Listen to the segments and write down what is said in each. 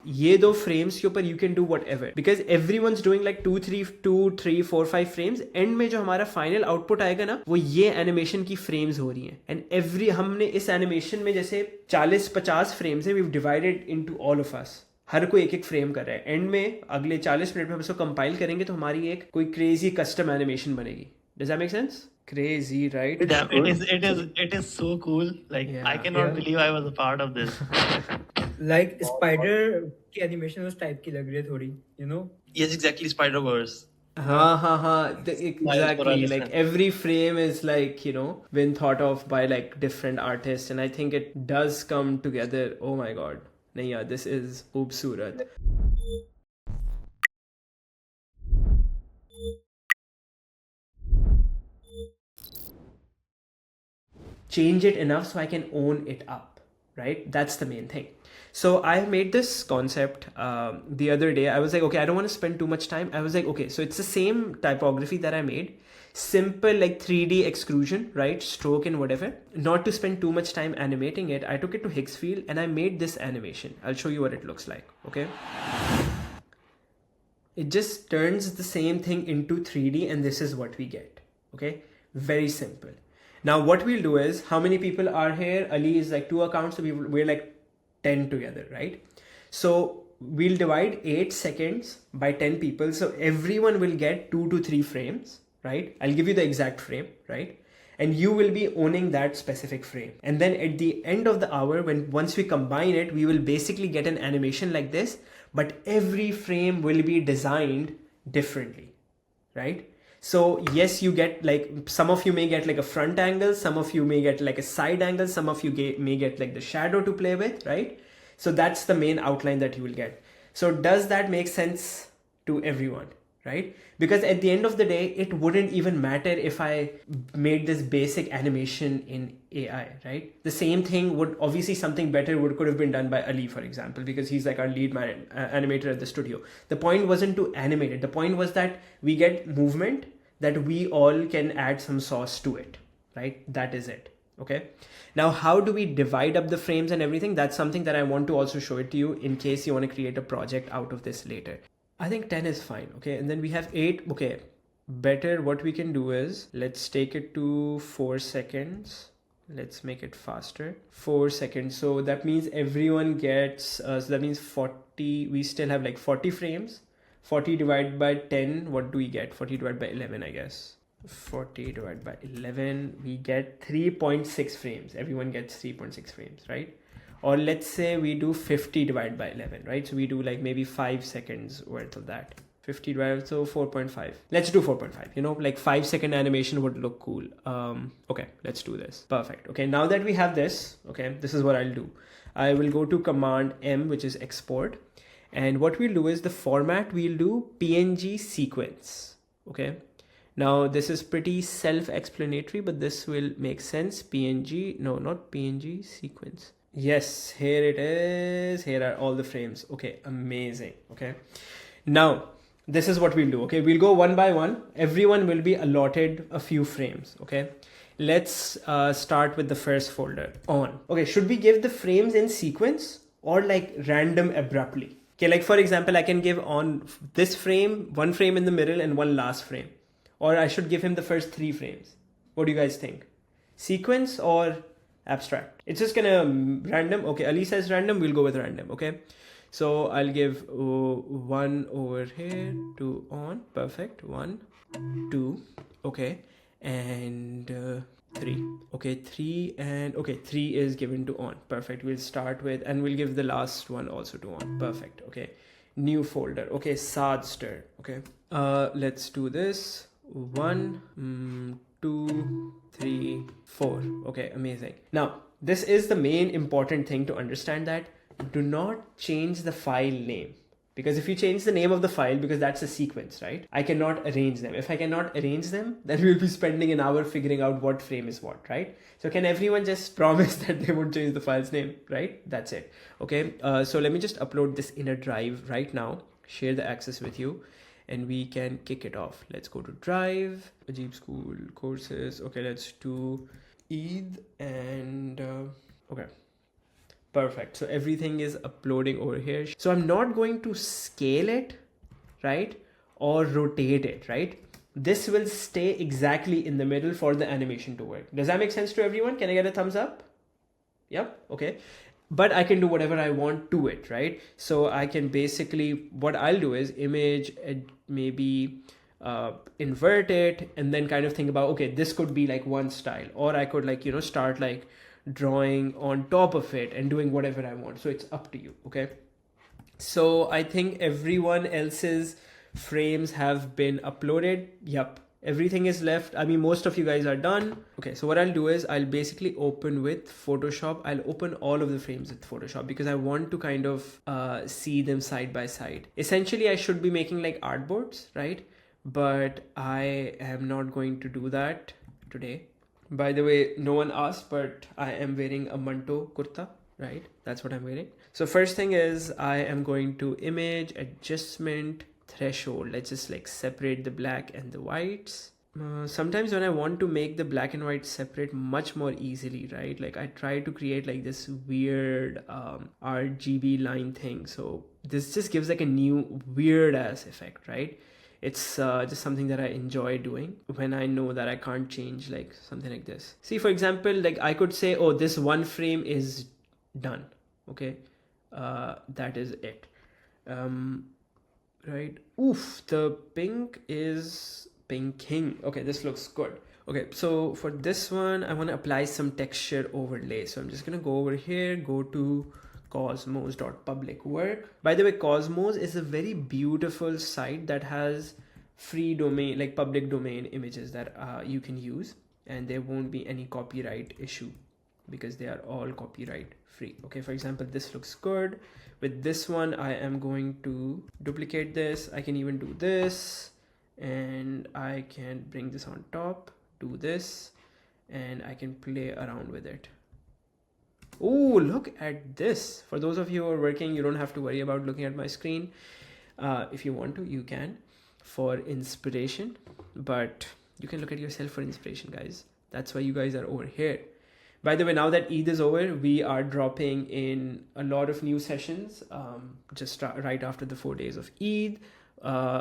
ये दो frames के ऊपर you can do whatever, because everyone's doing like 2 3 4 5 frames. End में जो हमारा final output आएगा ना, वो ये animation की frames हो रही हैं. And हमने इस animation में जैसे 40-50 frames है, we've divided into all of us. हर कोई एक एक फ्रेम कर रहा है. एंड में अगले 40 मिनट में हम इसको कंपाइल करेंगे तो हमारी एक कोई क्रेजी कस्टम एनिमेशन बनेगी. Does that make sense? Crazy, right? Damn, it is so cool. Like I cannot believe I was a part of this. Like spider की animation उस type की लग रही है थोड़ी, you know? Yes, exactly, Spiderverse. Exactly. Like every frame is like, you know, been thought of by like different artists, and I think it does come together. Oh my god. नहीं यार, this is खूबसूरत. Change it enough so I can own it up, right? That's the main thing. So I made this concept the other day. I was like, okay, I don't want to spend too much time. I was like, okay, so it's the same typography that I made. Simple like 3D extrusion, right? Stroke and whatever. Not to spend too much time animating it, I took it to Higgsfield and I made this animation. I'll show you what it looks like, okay? It just turns the same thing into 3D and this is what we get, okay? Very simple. Now what we'll do is, how many people are here? Ali is like 2 accounts, so we're like 10 together, right? So we'll divide 8 seconds by 10 people. So everyone will get 2 to 3 frames, right? I'll give you the exact frame, right? And you will be owning that specific frame. And then at the end of the hour, once we combine it, we will basically get an animation like this, but every frame will be designed differently, right? So yes, you get like, some of you may get like a front angle, some of you may get like a side angle, some of you may get like the shadow to play with, right? So that's the main outline that you will get. So does that make sense to everyone, right? Because at the end of the day, it wouldn't even matter if I made this basic animation in AI, right? The same thing would, obviously something better could have been done by Ali, for example, because he's like our lead animator at the studio. The point wasn't to animate it. The point was that we get movement that we all can add some sauce to it, right? That is it, okay? Now, how do we divide up the frames and everything? That's something that I want to also show it to you in case you want to create a project out of this later. I think 10 is fine, okay? And then we have 8, okay. Better, what we can do is, let's take it to 4 seconds. Let's make it faster. 4 seconds. So that means everyone gets, so that means 40, we still have like 40 frames. 40 divided by 10, what do we get? 40 divided by 11, I guess. 40 divided by 11, we get 3.6 frames. Everyone gets 3.6 frames, right? Or let's say we do 50 divided by 11, right? So we do like maybe 5 seconds worth of that. 50 divided, so 4.5. Let's do 4.5, you know, like 5-second animation would look cool. Okay, let's do this. Perfect. Okay, now that we have this, okay, this is what I'll do. I will go to Command M, which is export. And what we'll do is the format, we'll do PNG sequence, okay? Now this is pretty self-explanatory, but this will make sense. PNG, no, not PNG, sequence. Yes, here it is. Here are all the frames. Okay, amazing. Okay, now this is what we'll do. Okay, we'll go one by one. Everyone will be allotted a few frames. Okay, let's start with the first folder, on. Okay, should we give the frames in sequence or like random abruptly? Okay, like for example, I can give on this frame, 1 frame in the middle and 1 last frame. Or I should give him the first 3 frames. What do you guys think? Sequence or abstract? It's just gonna random. Okay, Ali says random, we'll go with random, okay? So I'll give 1 over here to on, perfect, 1, 2, okay, and 3, okay, 3 and, okay, 3 is given to on, perfect. We'll start with, and we'll give the last one also to on, perfect, okay. New folder, okay, Sadster, okay. Let's do this, 1, 2, 3, 4, okay, amazing. Now, this is the main important thing to understand, that do not change the file name. Because if you change the name of the file, because that's a sequence, right? I cannot arrange them. If I cannot arrange them, then we'll be spending an hour figuring out what frame is what, right? So can everyone just promise that they won't change the file's name, right? That's it. Okay, so let me just upload this in a drive right now, share the access with you, and we can kick it off. Let's go to drive, Ajeeb School courses. Okay, let's do Eid and, okay. Perfect. So everything is uploading over here. So I'm not going to scale it, right? Or rotate it, right? This will stay exactly in the middle for the animation to work. Does that make sense to everyone? Can I get a thumbs up? Yep. Okay. But I can do whatever I want to it, right? So I can basically, what I'll do is image, maybe invert it, and then kind of think about, okay, this could be like one style, or I could like, start like drawing on top of it and doing whatever I want. So it's up to you. Okay. So I think everyone else's frames have been uploaded. Yep. Everything is left. I mean, most of you guys are done. Okay, so what I'll do is I'll basically open with Photoshop. I'll open all of the frames with Photoshop because I want to kind of see them side by side. Essentially, I should be making like artboards, right? But I am not going to do that today. By the way, no one asked, but I am wearing a manto kurta, right? That's what I'm wearing. So first thing is I am going to image adjustment threshold. Let's just like separate the black and the whites. Sometimes when I want to make the black and white separate much more easily, right? Like I try to create like this weird RGB line thing. So this just gives like a new weird ass effect, right? It's just something that I enjoy doing when I know that I can't change like something like this. See, for example, like I could say, oh, this one frame is done. Okay. That is it. Right. Oof, the pink is pinking. Okay, this looks good. Okay, so for this one, I want to apply some texture overlay. So I'm just going to go over here, go to cosmos.public work. By the way, Cosmos is a very beautiful site that has free domain, like public domain images that you can use, and there won't be any copyright issue because they are all copyright free. Okay, for example, this looks good. With this one, I am going to duplicate this. I can even do this, and I can bring this on top, do this, and I can play around with it. Oh, look at this. For those of you who are working, you don't have to worry about looking at my screen. If you want to, you can for inspiration, but you can look at yourself for inspiration, guys. That's why you guys are over here. By the way, now that Eid is over, we are dropping in a lot of new sessions just right after the 4 days of Eid.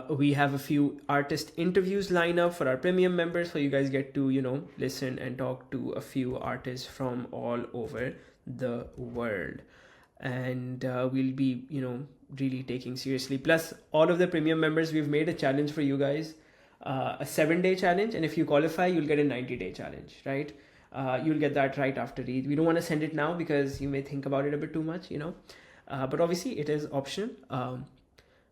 We have a few artist interviews lined up for our premium members, so you guys get to, listen and talk to a few artists from all over the world. And we'll be, really taking seriously. Plus, all of the premium members, we've made a challenge for you guys, a 7-day challenge. And if you qualify, you'll get a 90-day challenge, right? You'll get that right after Eid. We don't want to send it now because you may think about it a bit too much, but obviously it is optional.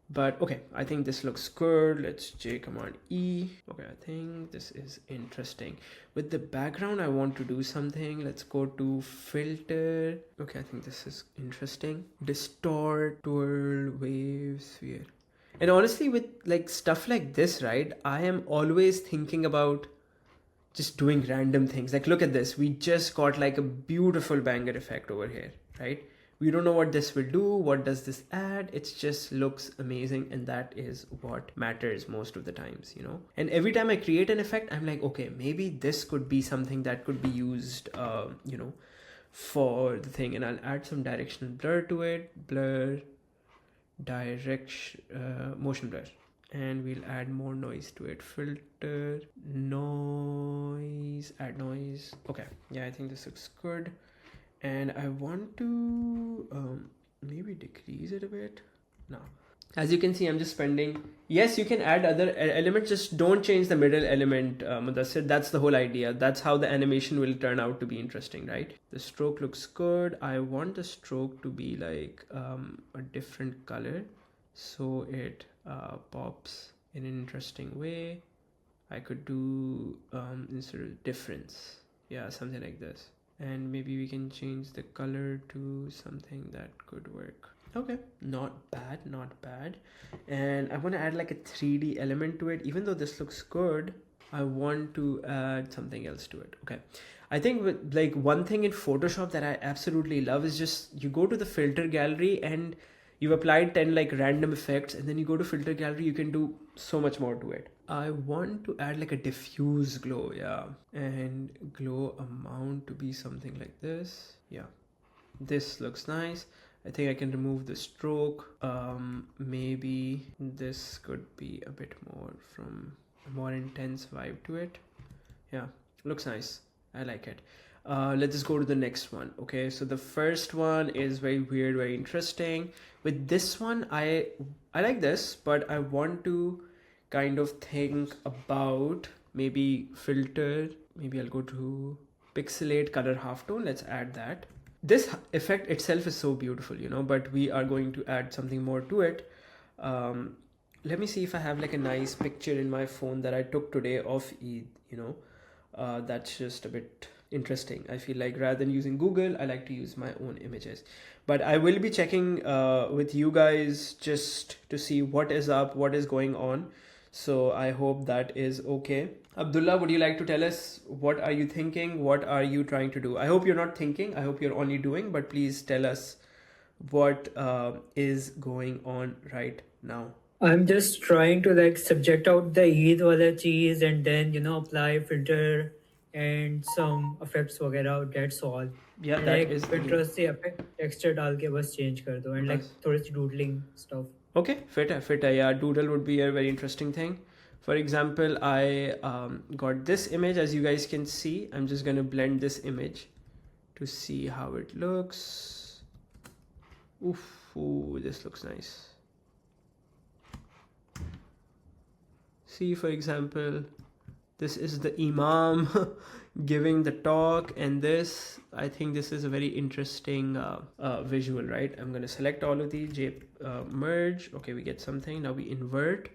But okay, I think this looks good. Let's J command E. Okay, I think this is interesting. With the background, I want to do something. Let's go to filter. Okay, I think this is interesting. Distort, twirl, wave, sphere. And honestly, with like stuff like this, right, I am always thinking about just doing random things. Like, look at this. We just got like a beautiful banger effect over here, right? We don't know what this will do. What does this add? It just looks amazing. And that is what matters most of the times, And every time I create an effect, I'm like, okay, maybe this could be something that could be used, for the thing. And I'll add some directional blur to it. Blur, direction, motion blur. And we'll add more noise to it. Filter, noise, add noise. Okay, yeah, I think this looks good. And I want to maybe decrease it a bit. No. As you can see, I'm just spending. Yes, you can add other elements, just don't change the middle element, Mudassir. That's the whole idea. That's how the animation will turn out to be interesting, right? The stroke looks good. I want the stroke to be like a different color, so it pops in an interesting way. I could do instead of difference, yeah, something like this. And maybe we can change the color to something that could work. Okay, not bad, not bad. And I want to add like a 3D element to it. Even though this looks good, I want to add something else to it. Okay, I think with like one thing in Photoshop that I absolutely love is just you go to the filter gallery and you've applied 10 like random effects, and then you go to filter gallery, you can do so much more to it. I want to add like a diffuse glow, yeah, and glow amount to be something like this, yeah. This looks nice. I think I can remove the stroke. Maybe this could be a bit more from a more intense vibe to it. Yeah, looks nice. I like it. Let's just go to the next one. Okay, so the first one is very weird, very interesting. With this one, I like this, but I want to kind of think about maybe filter. Maybe I'll go to pixelate color halftone. Let's add that. This effect itself is so beautiful, you know, but we are going to add something more to it. Let me see if I have like a nice picture in my phone that I took today of Eid, you know. That's just a bit interesting. I feel like rather than using Google, I like to use my own images. But I will be checking with you guys just to see what is up, what is going on. So I hope that is okay. Abdullah, would you like to tell us what are you thinking? What are you trying to do? I hope you're not thinking. I hope you're only doing, but please tell us what is going on right now. I'm just trying to like subject out the Eid wala cheese and then, you know, apply filter and some effects वगैरह. That's all. Yeah, and that like is filter से effect texture डाल के बस change कर दो and like थोड़ी सी doodling stuff. Okay, fitter. Yeah, doodle would be a very interesting thing. For example, I got this image, as you guys can see. I'm just gonna blend this image to see how it looks. Ooh, this looks nice. See, for example, this is the Imam giving the talk, and this, I think this is a very interesting visual, right? I'm gonna select all of these, merge. Okay, we get something. Now we invert.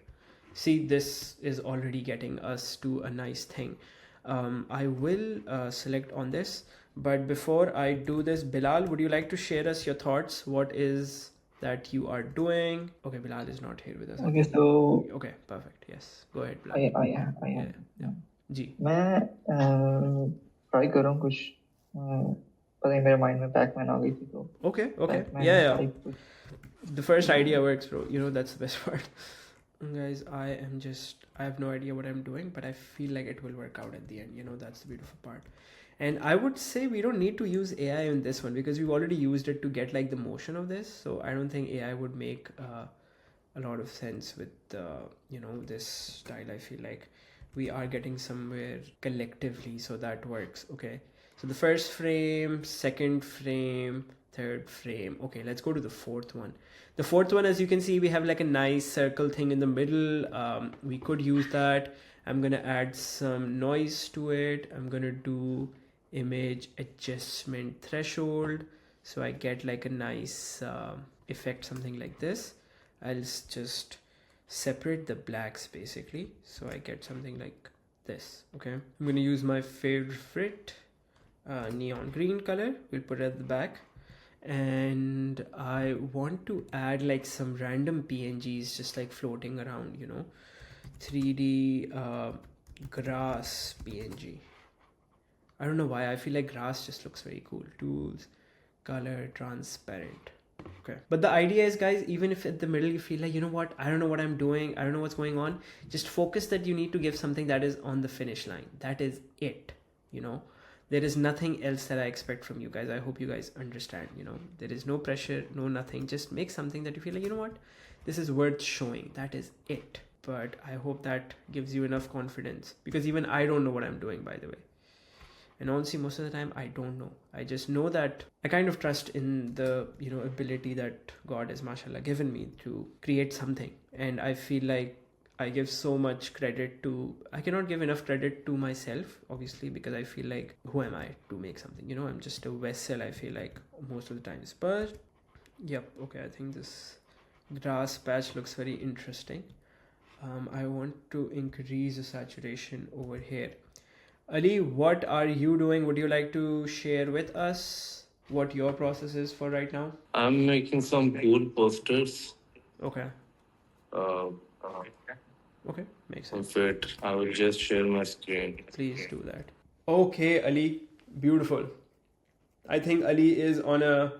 See, this is already getting us to a nice thing. I will select on this, but before I do this, Bilal, would you like to share us your thoughts? What is that you are doing? Okay, Bilal is not here with us. Okay, so okay, perfect. Yes, go ahead, Bilal. I am. Yeah. जी मैं try कर रहा हूँ कुछ पता नहीं मेरे mind में Beckmann आ गई थी तो okay yeah the first idea works, bro. You know, that's the best part. Guys, I have no idea what I'm doing, but I feel like it will work out at the end. You know, that's the beautiful part. And I would say we don't need to use AI in this one because we've already used it to get like the motion of this. So I don't think AI would make a lot of sense with you know, this style. I feel like we are getting somewhere collectively, so that works. Okay, so the first frame, second frame, third frame. Okay, let's go to the fourth one. The fourth one, as you can see, we have like a nice circle thing in the middle. We could use that. I'm gonna add some noise to it. I'm gonna do image adjustment threshold, so I get like a nice effect, something like this. I'll just separate the blacks basically, so I get something like this. Okay, I'm gonna use my favorite neon green color. We'll put it at the back, and I want to add like some random PNGs just like floating around, you know, 3D grass PNG. I don't know why, I feel like grass just looks very cool. Tools, color, transparent. Okay, but the idea is, guys, even if at the middle you feel like, you know what, I don't know what I'm doing, I don't know what's going on, just focus that you need to give something that is on the finish line. That is it, you know. There is nothing else that I expect from you guys. I hope you guys understand, you know. There is no pressure, no nothing. Just make something that you feel like, you know what, this is worth showing. That is it. But I hope that gives you enough confidence, because even I don't know what I'm doing, by the way. And honestly, most of the time, I don't know. I just know that I kind of trust in the, you know, ability that God has, mashallah, given me to create something. And I feel like I give so much credit to, I cannot give enough credit to myself, obviously, because I feel like, who am I to make something? You know, I'm just a vessel, I feel like, most of the times. But, yep, okay, I think this grass patch looks very interesting. I want to increase the saturation over here. Ali, what are you doing? Would you like to share with us what your process is for right now? I'm making some cool posters. Okay. Okay, makes sense. Of it, I will just share my screen. Please do that. Okay, Ali, beautiful. I think Ali is on a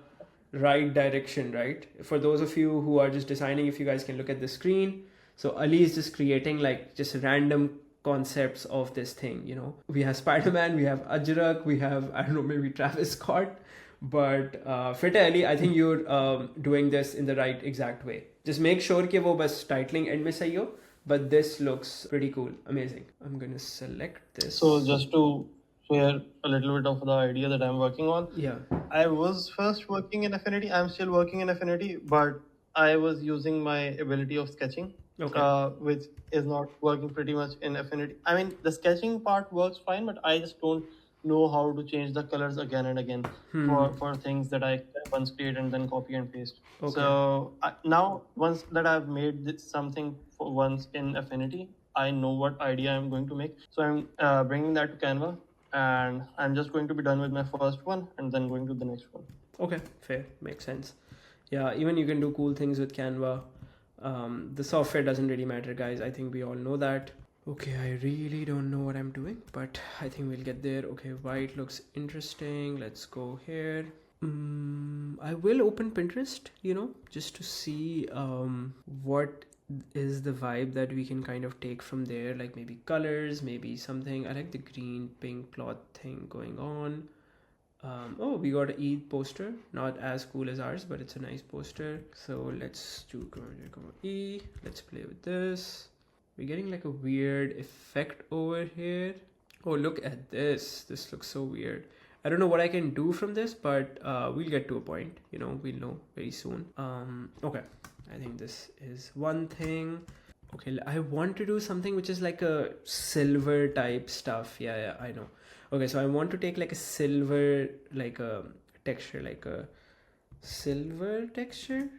right direction, right? For those of you who are just deciding, if you guys can look at the screen. So Ali is just creating like just random concepts of this thing, you know. We have Spider-Man, we have Ajrak, we have, I don't know, maybe Travis Scott, But fit Ali, I think you're doing this in the right exact way. Just make sure कि वो बस titling end में सही हो. But this looks pretty cool, amazing. I'm gonna select this. So just to share a little bit of the idea that I'm working on. Yeah. I was first working in Affinity. I'm still working in Affinity, but I was using my ability of sketching, which is not working pretty much in Affinity. I mean, the sketching part works fine, but I just don't know how to change the colors again and again for things that I once create and then copy and paste. Okay. So now, once that I've made something for once in Affinity, I know what idea I'm going to make. So I'm bringing that to Canva, and I'm just going to be done with my first one and then going to the next one. Okay, fair, makes sense. Yeah, even you can do cool things with Canva. The software doesn't really matter, guys. I think we all know that. Okay, I really don't know what I'm doing, but I think we'll get there. Okay, white looks interesting. Let's go here. I will open Pinterest, just to see what is the vibe that we can kind of take from there, like maybe colors, maybe something. I like the green pink cloth thing going on. Oh, we got an Eid poster, not as cool as ours, but it's a nice poster. So let's do E. Let's play with this. We're getting like a weird effect over here. Oh, look at this. This looks so weird. I don't know what I can do from this, but we'll get to a point. We'll know very soon. Okay, I think this is one thing. Okay, I want to do something which is like a silver type stuff. Yeah, I know. Okay, so I want to take like a silver, like a texture, like a silver texture,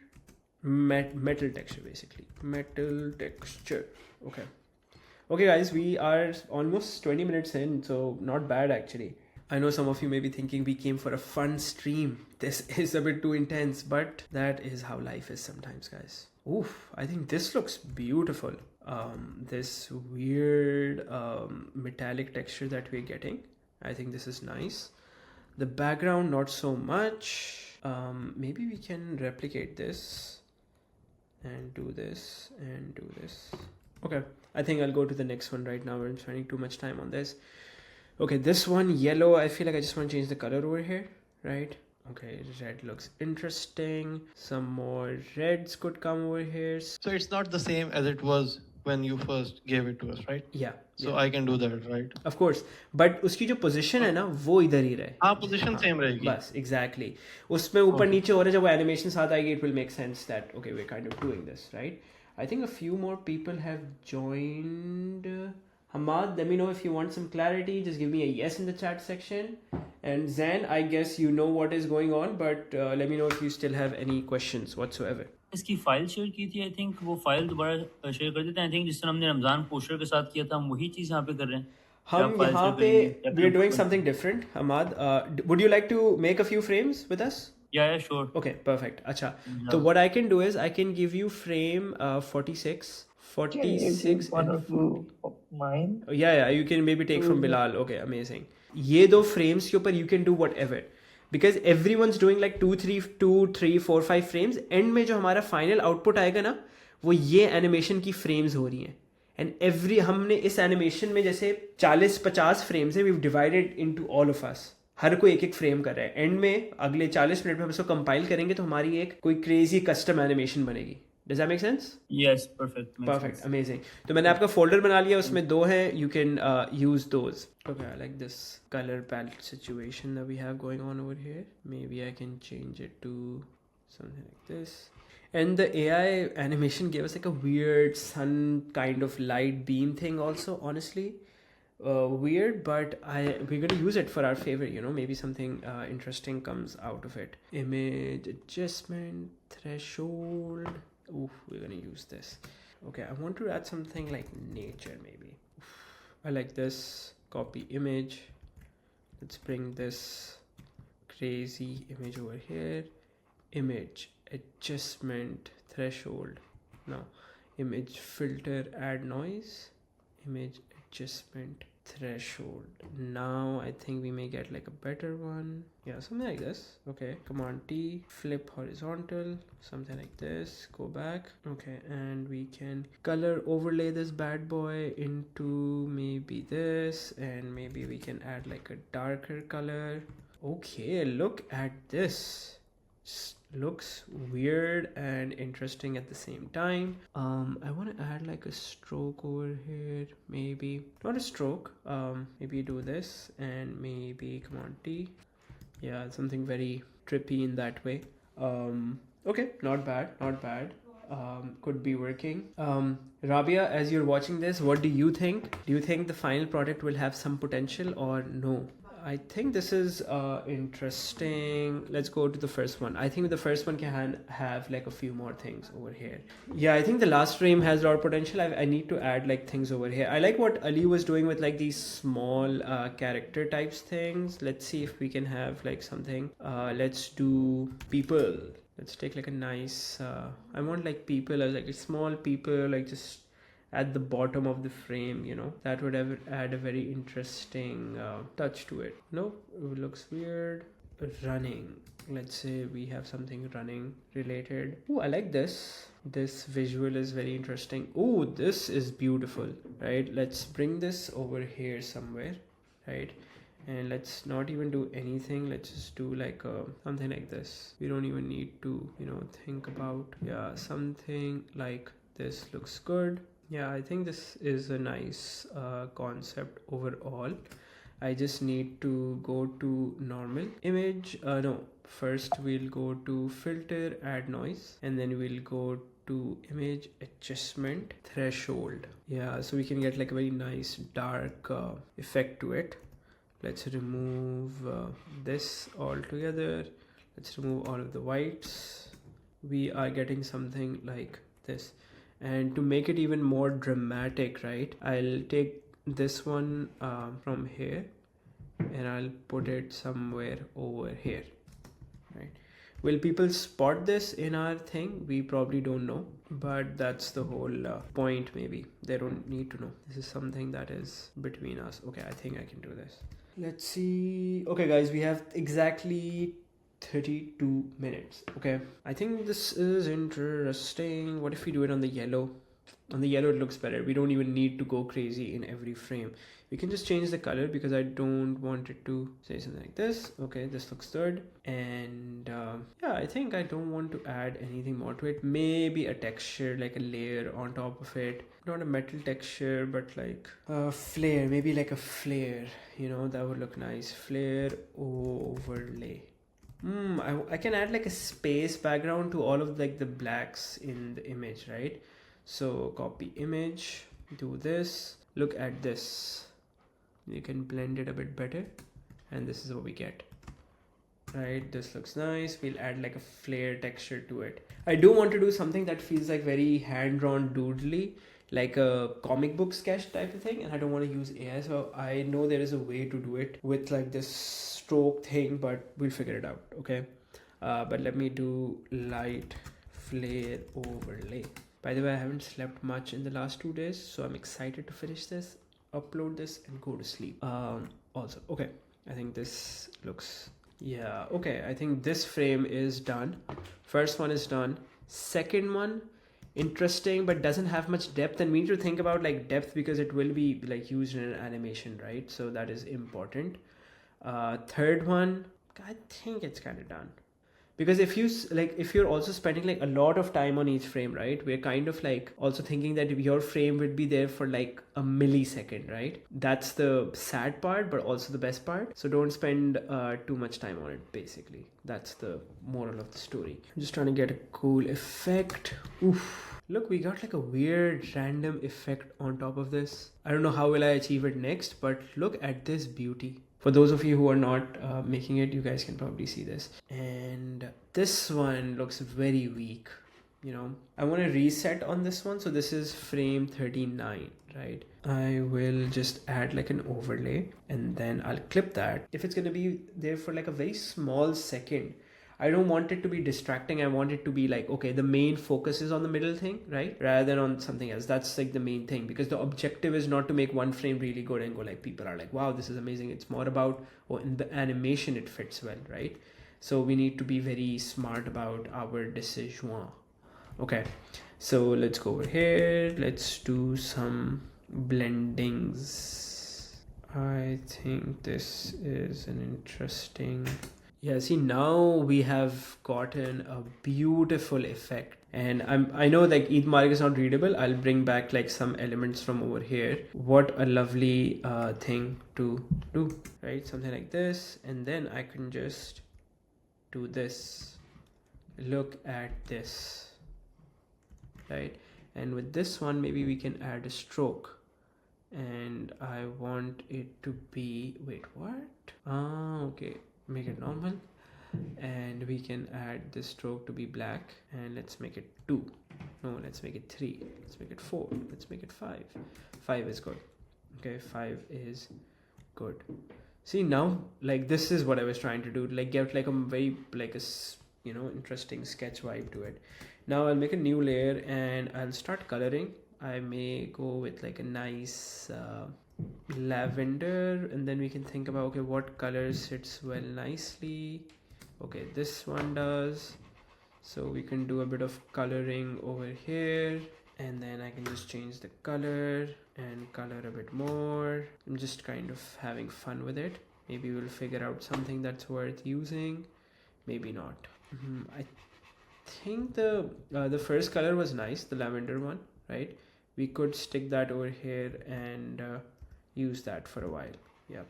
metal texture, basically metal texture. Okay guys, we are almost 20 minutes in, so not bad actually. I know some of you may be thinking we came for a fun stream. This is a bit too intense, but that is how life is sometimes, guys. Oof, I think this looks beautiful. This weird metallic texture that we're getting, I think this is nice. The background, not so much. Maybe we can replicate this and do this and do this. Okay, I think I'll go to the next one right now. I'm spending too much time on this. Okay, this one, yellow, I feel like I just want to change the color over here, right? Okay, red looks interesting. Some more reds could come over here. So it's not the same as it was when you first gave it to us, right? Yeah. So I can do that, right? Of course. But उसकी जो position है ना, वो इधर ही रहे. हाँ, position same रहेगी. बस, exactly. उसमें ऊपर नीचे हो रहा है, जब वो animation साथ आएगी, it will make sense that, okay, we're kind of doing this, right? I think a few more people have joined. Hamad, let me know if you want some clarity. Just give me a yes in the chat section. And Zen, I guess you know what is going on, but let me know if you still have any questions whatsoever. इसकी file share की थी, I think वो file दोबारा share कर देते हैं. I think जिस तरह हमने रमजान पोस्टर के साथ किया था, हम वही चीज़ यहाँ पे कर रहे हैं. हम यहाँ पे we are doing something different. Hamad, would you like to make a few frames with us? Yeah, sure. Okay, perfect. Acha. So what I can do is I can give you frame 46. 46. One or two of mine. Yeah, you can maybe take from Bilal. Okay, amazing. ये दो frames के ऊपर you can do whatever. Because everyone's doing like 2, 3, 4, 5 frames. End में जो हमारा final output आएगा ना, वो ये animation की frames हो रही हैं. And हमने इस animation में जैसे 40-50 frames हैं, we've divided into all of us. हर कोई एक फ्रेम कर रहा है. एंड में अगले 40 मिनट में हम इसको कंपाइल करेंगे तो हमारी एक कोई क्रेजी कस्टम एनिमेशन बनेगी. Does that make sense? Yes, perfect. Perfect, amazing. तो मैंने आपका फोल्डर बना लिया, उसमें 2 हैं. You can use those. Okay, I like this color palette situation that we have going on over here. Maybe I can change it to something like this. And the AI animation gave us like a weird sun kind of light beam thing also, honestly. Weird, but we're gonna use it for our favor, maybe something interesting comes out of it. Image adjustment, threshold. Oof, we're gonna use this. Okay, I want to add something like nature maybe. I like this. Copy image. Let's bring this crazy image over here. Image adjustment, threshold. Now image filter, add noise. Image adjustment, threshold. Now I think we may get like a better one. Yeah, something like this. Okay, Command T, flip horizontal, something like this. Go back. Okay, and we can color overlay this bad boy into maybe this, and maybe we can add like a darker color. Okay, look at this. Just looks weird and interesting at the same time. I want to add like a stroke over here, maybe not a stroke. Maybe do this and maybe come on T. Yeah, something very trippy in that way. Okay, not bad, not bad. Could be working. Rabia, as you're watching this, what do you think? Do you think the final product will have some potential or no? I think this is interesting. Let's go to the first one. I think the first one can have like a few more things over here. Yeah, I think the last frame has a lot of potential. I need to add like things over here. I like what Ali was doing with like these small character types things. Let's see if we can have like something. Let's do people. Let's take like a nice, I want like people as like a small people, like just at the bottom of the frame, you know, that would add a very interesting touch to it. Nope, it looks weird. Running, let's say we have something running related. Oh, I like this. This visual is very interesting. Oh, this is beautiful, right? Let's bring this over here somewhere, right? And let's not even do anything. Let's just do like something like this. We don't even need to, you know, think about, yeah, something like this looks good. Yeah, I think this is a nice concept overall. I just need to go to normal image. No, first we'll go to filter, add noise, and then we'll go to image adjustment threshold. Yeah, so we can get like a very nice dark effect to it. Let's remove this altogether. Let's remove all of the whites. We are getting something like this. And to make it even more dramatic, right, I'll take this one from here and I'll put it somewhere over here, right? Will people spot this in our thing? We probably don't know, but that's the whole point. Maybe they don't need to know. This is something that is between us. Okay, I think I can do this. Let's see. Okay guys, we have exactly 32 minutes. Okay, I think this is interesting. What if we do it on the yellow? On the yellow it looks better. We don't even need to go crazy in every frame. We can just change the color because I don't want it to say something like this. Okay, this looks good. And yeah, I think I don't want to add anything more to it. Maybe a texture, like a layer on top of it. Not a metal texture, but like a flare. Maybe like a flare, you know, that would look nice. Flare overlay. I can add like a space background to all of like the blacks in the image, right? So copy image, do this, look at this. You can blend it a bit better and this is what we get, right? This looks nice. We'll add like a flare texture to it. I do want to do something that feels like very hand-drawn doodly, like a comic book sketch type of thing, and I don't want to use AI, so I know there is a way to do it with like this stroke thing, but we'll figure it out. Okay, but let me do light flare overlay. By the way, I haven't slept much in the last 2 days, so I'm excited to finish this, upload this, and go to sleep. Also, okay, I think this looks, yeah, okay, I think this frame is done. First one is done. Second one, interesting, but doesn't have much depth, and we need to think about like depth because it will be like used in an animation, right? So that is important. Third one, I think it's kind of done. Because if you're also spending like a lot of time on each frame, right? We're kind of like also thinking that your frame would be there for like a millisecond, right? That's the sad part, but also the best part. So don't spend too much time on it, basically. That's the moral of the story. I'm just trying to get a cool effect. Oof. Look, we got like a weird random effect on top of this. I don't know how will I achieve it next, but look at this beauty. For those of you who are not making it, you guys can probably see this. And this one looks very weak, you know. I want to reset on this one. So this is frame 39, right? I will just add like an overlay and then I'll clip that. If it's going to be there for like a very small second, I don't want it to be distracting. I want it to be like, okay, the main focus is on the middle thing, right? Rather than on something else. That's like the main thing, because the objective is not to make one frame really good and go like, people are like, wow, this is amazing. It's more about, oh, in the animation, it fits well, right? So we need to be very smart about our decision. Okay, so let's go over here. Let's do some blendings. I think this is an interesting... Yeah, see, now we have gotten a beautiful effect. And I know like Eid Mubarak is not readable. I'll bring back like some elements from over here. What a lovely thing to do, right? Something like this. And then I can just do this. Look at this, right? And with this one, maybe we can add a stroke. And I want it to be, wait, what? Okay, make it normal. And we can add this stroke to be black, and let's make it 2. No, let's make it 3. Let's make it 4. Let's make it 5. 5 is good. Okay, 5 is good. See, now like this is what I was trying to do, like get like a very like a interesting sketch vibe to it. Now I'll make a new layer and I'll start coloring. I may go with like a nice lavender, and then we can think about, okay, what color sits well nicely. Okay, this one does. So we can do a bit of coloring over here, and then I can just change the color and color a bit more. I'm just kind of having fun with it. Maybe we'll figure out something that's worth using, maybe not. I think the first color was nice, the lavender one, right? We could stick that over here and use that for a while. Yep.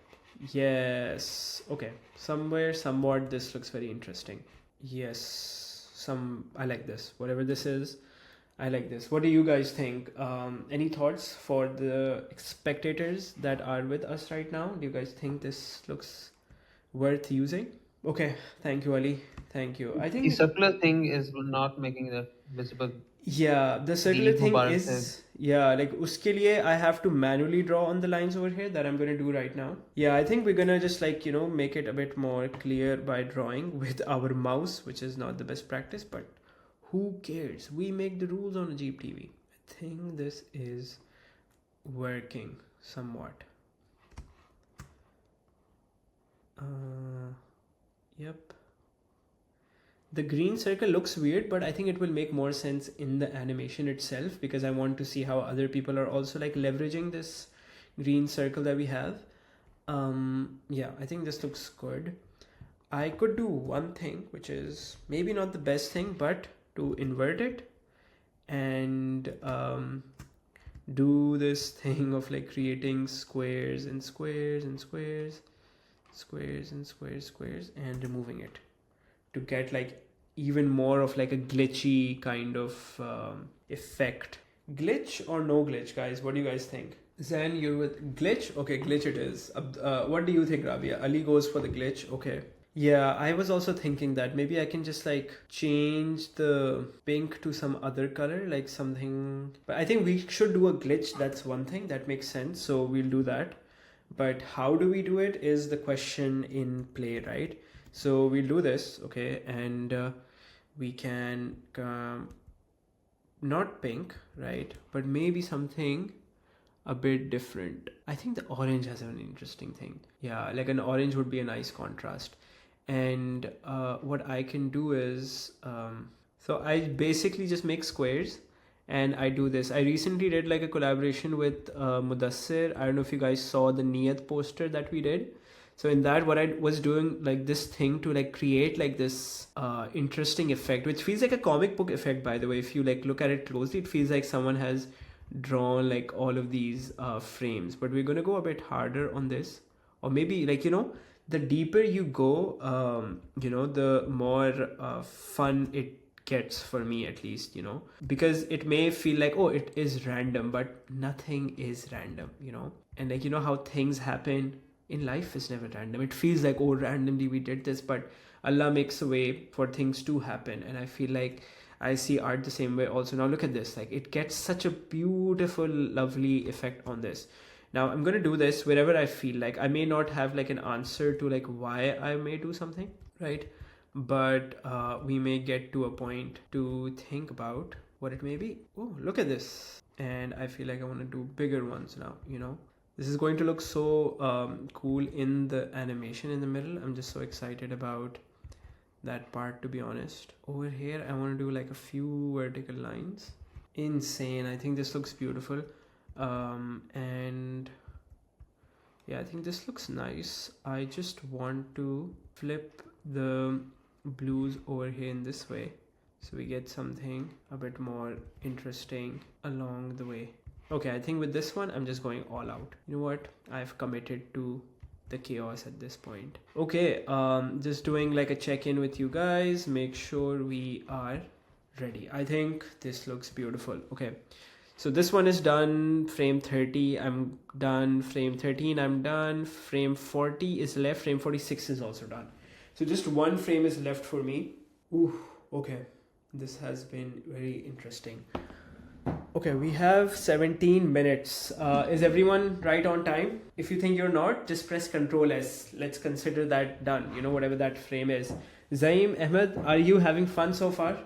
Yes. Okay. Somewhat this looks very interesting. Yes. I like this. Whatever this is, I like this. What do you guys think? Any thoughts for the spectators that are with us right now? Do you guys think this looks worth using? Okay. Thank you, Ali. Thank you. I think the circular thing is not making that visible. Yeah, the circular Eid thing Mubarak is, said. yeah, like uske liye I have to manually draw on the lines over here that I'm going to do right now. Yeah, I think we're going to just like, make it a bit more clear by drawing with our mouse, which is not the best practice, but who cares? We make the rules on Ajeeb TV. I think this is working somewhat. Yep. The green circle looks weird, but I think it will make more sense in the animation itself, because I want to see how other people are also like leveraging this green circle that we have. Yeah, I think this looks good. I could do one thing, which is maybe not the best thing, but to invert it and do this thing of like creating squares and squares and squares, squares and squares, and removing it to get like even more of like a glitchy kind of effect. Glitch or no glitch, guys? What do you guys think? Zen, you're with glitch? Okay, glitch it is. What do you think, Rabia? Ali goes for the glitch. Okay. Yeah, I was also thinking that maybe I can just like change the pink to some other color, like something. But I think we should do a glitch. That's one thing that makes sense. So we'll do that. But how do we do it is the question in play, right? So we'll do this, okay, and we can not pink, right, but maybe something a bit different. I think the orange has an interesting thing. Yeah, like an orange would be a nice contrast. And what I can do is, so I basically just make squares and I do this. I recently did like a collaboration with Mudassir. I don't know if you guys saw the Niyat poster that we did. So in that, what I was doing like this thing to like create like this interesting effect, which feels like a comic book effect, by the way. If you like look at it closely, it feels like someone has drawn like all of these frames. But we're gonna go a bit harder on this, or maybe like the deeper you go, the more fun it gets for me, at least, because it may feel like, oh, it is random, but nothing is random, and like how things happen in life is never random. It feels like, oh, randomly we did this, but Allah makes a way for things to happen. And I feel like I see art the same way also. Now look at this, like it gets such a beautiful, lovely effect on this. Now I'm going to do this wherever I feel like. I may not have like an answer to like why I may do something, right? But we may get to a point to think about what it may be. Oh, look at this. And I feel like I want to do bigger ones now, This is going to look so cool in the animation in the middle. I'm just so excited about that part, to be honest. Over here, I want to do like a few vertical lines. Insane. I think this looks beautiful. And Yeah, I think this looks nice. I just want to flip the blues over here in this way, so we get something a bit more interesting along the way. Okay, I think with this one, I'm just going all out. You know what? I've committed to the chaos at this point. Okay, just doing like a check-in with you guys. Make sure we are ready. I think this looks beautiful. Okay, so this one is done. Frame 30, I'm done. Frame 13, I'm done. Frame 40 is left. Frame 46 is also done. So just one frame is left for me. Ooh, okay. This has been very interesting. Okay, we have 17 minutes. Is everyone right on time? If you think you're not, just press Ctrl S. Let's consider that done. You know, whatever that frame is. Zaim, Ahmed, are you having fun so far?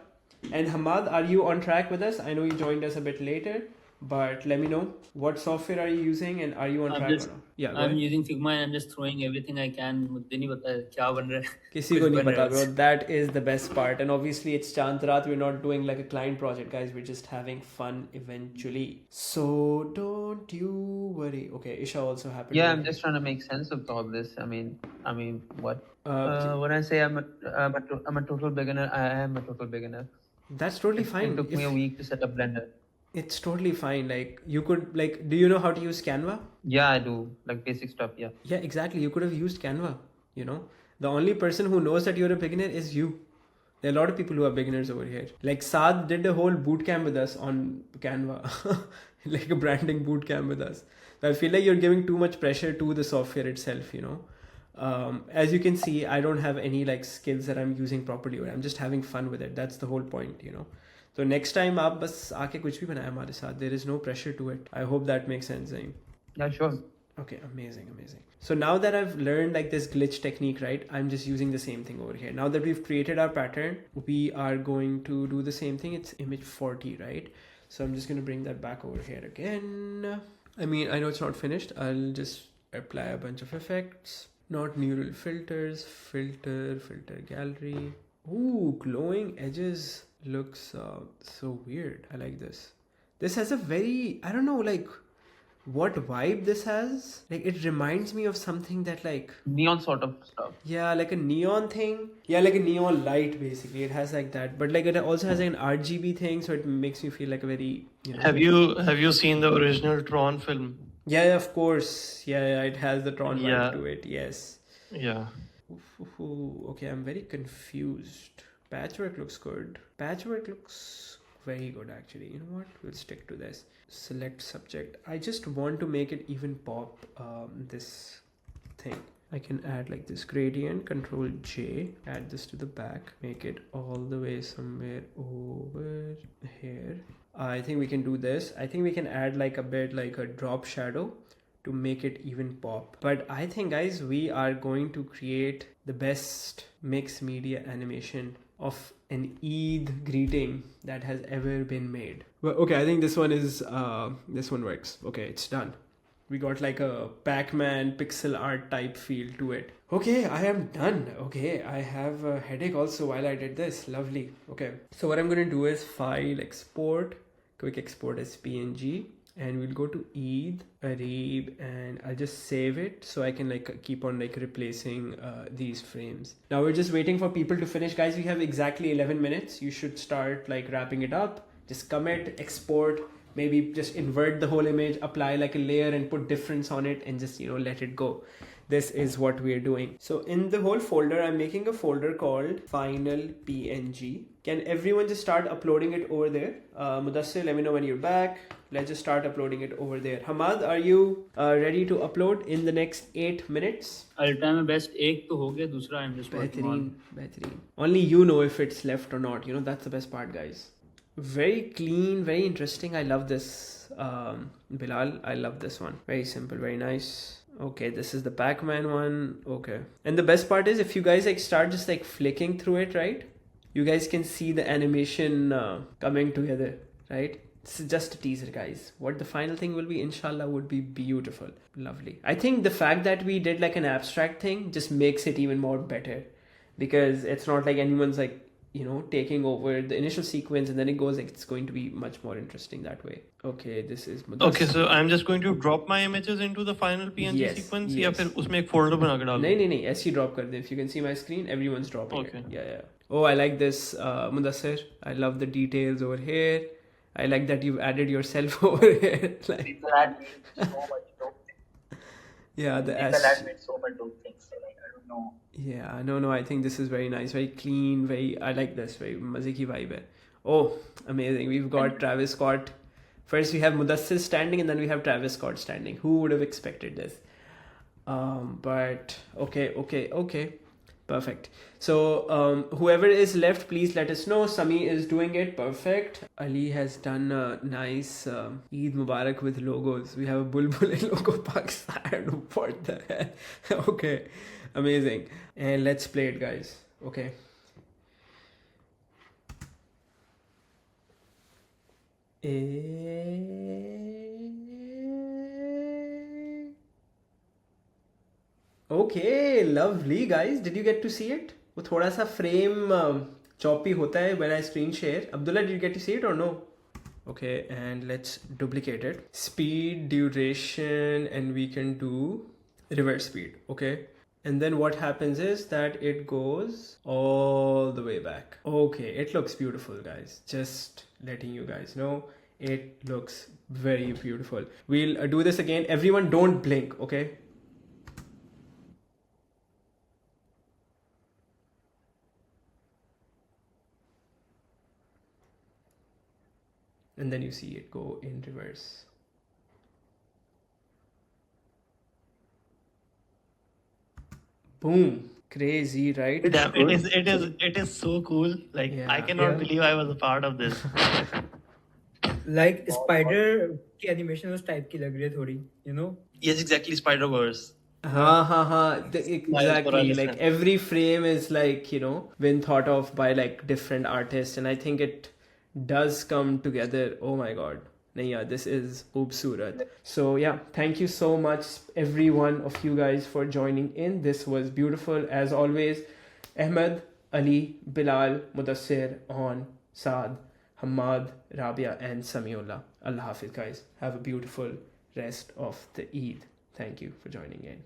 And Hamad, are you on track with us? I know you joined us a bit later, but let me know what software are you using and are you on track or not? Yeah, I'm using Figma and I'm just throwing everything I can. मुझे नहीं पता क्या बन रहा है. किसी को नहीं पता, bro. That is the best part. And obviously it's Chand Raat. We're not doing like a client project, guys. We're just having fun eventually. So don't you worry. Okay, Isha also happened. Yeah, I'm just trying to make sense of all this. I mean, what? When I say I'm a total beginner, I am a total beginner. That's totally fine. It took me a week to set up Blender. It's totally fine. Like you could do you know how to use Canva? Yeah, I do. Like basic stuff, yeah. Yeah, exactly. You could have used Canva, you know. The only person who knows that you're a beginner is you. There are a lot of people who are beginners over here. Like Saad did a whole boot camp with us on Canva. Like a branding boot camp with us. So I feel like you're giving too much pressure to the software itself, you know. As you can see, I don't have any like skills that I'm using properly, or I'm just having fun with it. That's the whole point, you know. So next time आप बस आके कुछ भी बनाए हमारे साथ. There is no pressure to it. I hope that makes sense, Zaim. Yeah, sure. Okay, amazing. So now that I've learned like this glitch technique, right, I'm just using the same thing over here. Now that we've created our pattern, we are going to do the same thing. It's image 40, right? So I'm just going to bring that back over here again. I mean, I know it's not finished. I'll just apply a bunch of effects. Not neural filters, filter gallery. Ooh, glowing edges looks so weird. I like this. This has a very, I don't know, like what vibe this has. Like it reminds me of something that like neon sort of stuff. Yeah, like a neon thing. Yeah, like a neon light basically. It has like that, but like it also has like an RGB thing, so it makes me feel like a very, you know. Have you seen the original Tron film? Yeah, of course. Yeah, it has the Tron vibe to it. Yes. Yeah. Okay, I'm very confused. Patchwork looks good. Patchwork looks very good actually. You know what? We'll stick to this. Select subject. I just want to make it even pop this thing. I can add like this gradient, Control J, add this to the back, make it all the way somewhere over here. I think we can do this. I think we can add like a bit like a drop shadow to make it even pop. But I think guys, we are going to create the best mixed media animation of an Eid greeting that has ever been made. Well, okay, I think this one is this one works. Okay, it's done. We got like a Pac-Man pixel art type feel to it. Okay, I am done. Okay, I have a headache also while I did this. Lovely. Okay, so what I'm gonna do is file, export, quick export as PNG, and we'll go to Eid, Areeb, and I'll just save it so I can like keep on like replacing these frames. Now we're just waiting for people to finish. Guys, we have exactly 11 minutes. You should start like wrapping it up. Just commit, export, maybe just invert the whole image, apply like a layer and put difference on it and just, you know, let it go. This is what we're doing. So in the whole folder, I'm making a folder called final PNG. Can everyone just start uploading it over there? Mudassir, let me know when you're back. Let's just start uploading it over there. Hamad, are you ready to upload in the next 8 minutes? I'll try my best. एक तो हो गया, दूसरा I'm just working on. Behtareen. Only you know if it's left or not. You know, that's the best part, guys. Very clean, very interesting. I love this. Bilal, I love this one. Very simple, very nice. Okay, this is the Pac-Man one. Okay. And the best part is if you guys like start just like flicking through it, right? You guys can see the animation coming together, right? This is just a teaser, guys. What the final thing will be, inshallah, would be beautiful. Lovely. I think the fact that we did like an abstract thing just makes it even more better, because it's not like anyone's like, taking over the initial sequence, and then it goes like it's going to be much more interesting that way. Okay, this is Okay, so I'm just going to drop my images into the final PNG sequence या फिर उसमें एक folder बना के डालूं? नहीं ऐसे ही drop कर दे. If you can see my screen, everyone's dropping Okay. it. Yeah. Oh, I like this, Mudassir. I love the details over here. I like that you've added yourself over here. Like, people add me so much dope things. Yeah, people add me so much dope things. So like, I don't know. Yeah, no, I think this is very nice, very clean, I like this, very maze ki vibe hai. Oh, amazing. We've got Travis Scott. First we have Mudassir standing, and then we have Travis Scott standing. Who would have expected this? But okay. Perfect. So whoever is left, please let us know. Sami is doing it. Perfect. Ali has done a nice Eid Mubarak with logos. We have a Bulbul logo Pakistan. What the hell? Okay. Amazing. And let's play it, guys. Okay. Okay, lovely, guys. Did you get to see it? वो थोड़ा सा frame choppy होता है when I screen share. Abdullah, did you get to see it or no? Okay, and let's duplicate it. Speed, duration, and we can do reverse speed. Okay. And then what happens is that it goes all the way back. Okay, it looks beautiful, guys. Just letting you guys know, it looks very beautiful. We'll do this again. Everyone don't blink, okay? And then you see it go in reverse. Boom. Crazy, right? Damn, it is so cool. Like, I cannot believe I was a part of this. Like spider की animation उस type की लग रही है थोड़ी, Yes, exactly, Spiderverse. Exactly. Like every frame is like, been thought of by like different artists, and I think it does come together. Oh my god. This is Oobsurat. So yeah, thank you so much every one of you guys for joining in. This was beautiful as always. Ahmed, Ali, Bilal, Mudassir, On, Saad, Hamad, Rabia, and Samiullah. Allah Hafiz, guys. Have a beautiful rest of the Eid. Thank you for joining in.